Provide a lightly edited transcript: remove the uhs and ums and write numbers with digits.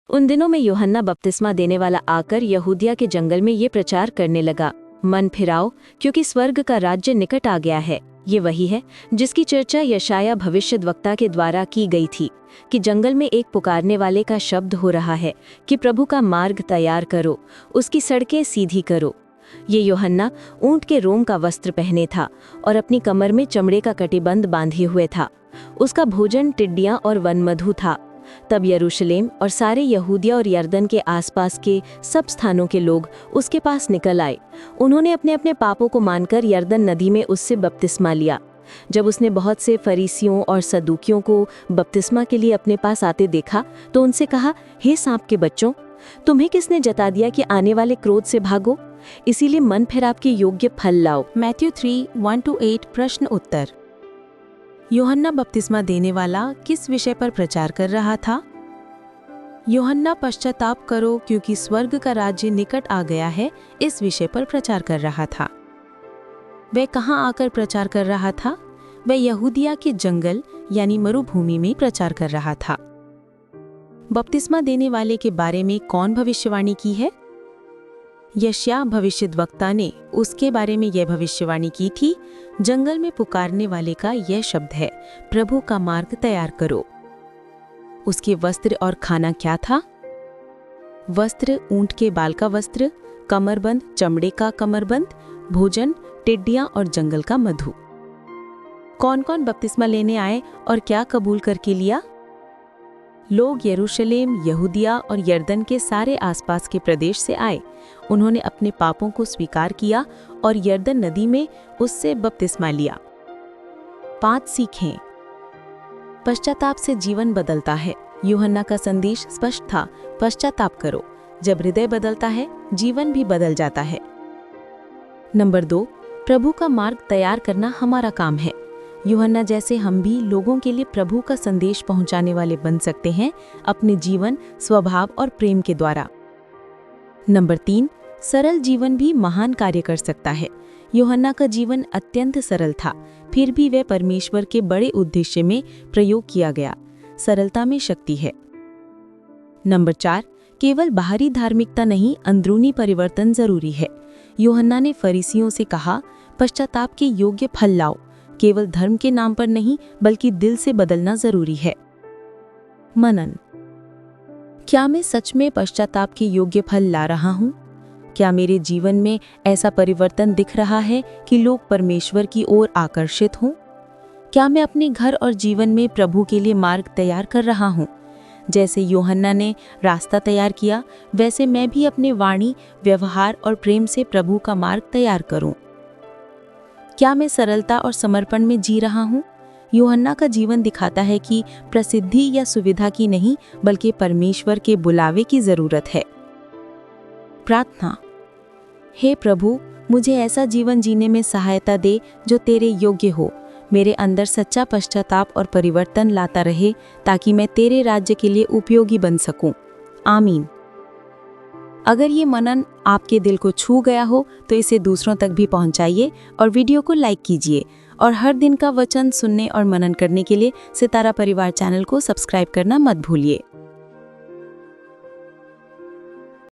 उन दिनों में यूहन्ना बपतिस्मा देने वाला आकर यहूदिया के जंगल में ये प्रचार करने लगा, मन फिराओ क्योंकि स्वर्ग का राज्य निकट आ गया है। ये वही है जिसकी चर्चा यशाया भविष्यद्वक्ता के द्वारा की गई थी कि जंगल में एक पुकारने वाले का शब्द हो रहा है कि प्रभु का मार्ग तैयार करो, उसकी सड़कें सीधी करो। ये यूहन्ना ऊंट के रोम का वस्त्र पहने था और अपनी कमर में चमड़े का कटिबंध बांधे हुए था। उसका भोजन टिड्डियां और वनमधु था। तब यरूशलेम और सारे यहूदिया और यरदन के आसपास के सब स्थानों के लोग उसके पास निकल आए। उन्होंने अपने अपने पापों को मानकर यरदन नदी में उससे बपतिस्मा लिया। जब उसने बहुत से फरीसियों और सदूकियों को बपतिस्मा के लिए अपने पास आते देखा तो उनसे कहा, हे सांप के बच्चों, तुम्हें किसने जता दिया कि आने वाले क्रोध से भागो? इसीलिए मन फिराव के योग्य फल लाओ। मैथ्यू 3:1-8 प्रश्न उत्तर। यूहन्ना बपतिस्मा देने वाला किस विषय पर प्रचार कर रहा था? यूहन्ना पश्चाताप करो क्योंकि स्वर्ग का राज्य निकट आ गया है, इस विषय पर प्रचार कर रहा था। वह कहाँ आकर प्रचार कर रहा था? वह यहूदिया के जंगल यानी मरुभूमि में प्रचार कर रहा था। बपतिस्मा देने वाले के बारे में कौन भविष्यवाणी की है? यशाया भविष्यद्वक्ता ने उसके बारे में यह भविष्यवाणी की थी, जंगल में पुकारने वाले का यह शब्द है, प्रभु का मार्ग तैयार करो। उसके वस्त्र और खाना क्या था? वस्त्र ऊंट के बाल का वस्त्र, कमरबंद चमड़े का कमरबंद, भोजन टिड्डियां और जंगल का मधु। कौन कौन बपतिस्मा लेने आए और क्या कबूल करके लिया? लोग यरूशलेम, यहूदिया और यरदन के सारे आसपास के प्रदेश से आए। उन्होंने अपने पापों को स्वीकार किया और यरदन नदी में उससे बपतिस्मा लिया। 5 सीखें। पश्चाताप से जीवन बदलता है। यूहन्ना का संदेश स्पष्ट था, पश्चाताप करो। जब हृदय बदलता है, जीवन भी बदल जाता है। नंबर 2, प्रभु का मार्ग तैयार करना हमारा काम है। यूहन्ना जैसे हम भी लोगों के लिए प्रभु का संदेश पहुंचाने वाले बन सकते हैं, अपने जीवन, स्वभाव और प्रेम के द्वारा। नंबर 3, सरल जीवन भी महान कार्य कर सकता है। यूहन्ना का जीवन अत्यंत सरल था, फिर भी वह परमेश्वर के बड़े उद्देश्य में प्रयोग किया गया। सरलता में शक्ति है। नंबर 4, केवल बाहरी धार्मिकता नहीं, अंदरूनी परिवर्तन जरूरी है। यूहन्ना ने फरीसियों से कहा, पश्चाताप के योग्य फल लाओ। केवल धर्म के नाम पर नहीं, बल्कि दिल से बदलना जरूरी है। मनन। क्या मैं सच में पश्चाताप के योग्य फल ला रहा हूँ? क्या मेरे जीवन में ऐसा परिवर्तन दिख रहा है कि लोग परमेश्वर की ओर आकर्षित हों? क्या मैं अपने घर और जीवन में प्रभु के लिए मार्ग तैयार कर रहा हूँ? जैसे यूहन्ना ने रास्ता तैयार किया, वैसे मैं भी अपने वाणी, व्यवहार और प्रेम से प्रभु का मार्ग तैयार करूं। क्या मैं सरलता और समर्पण में जी रहा हूं? यूहन्ना का जीवन दिखाता है कि प्रसिद्धि या सुविधा की नहीं, बल्कि परमेश्वर के बुलावे की जरूरत है। प्रार्थना। हे प्रभु, मुझे ऐसा जीवन जीने में सहायता दे जो तेरे योग्य हो। मेरे अंदर सच्चा पश्चाताप और परिवर्तन लाता रहे, ताकि मैं तेरे राज्य के लिए उपयोगी बन सकूं। आमीन। अगर ये मनन आपके दिल को छू गया हो तो इसे दूसरों तक भी पहुंचाइए और वीडियो को लाइक कीजिए। और हर दिन का वचन सुनने और मनन करने के लिए सितारा परिवार चैनल को सब्सक्राइब करना मत भूलिए।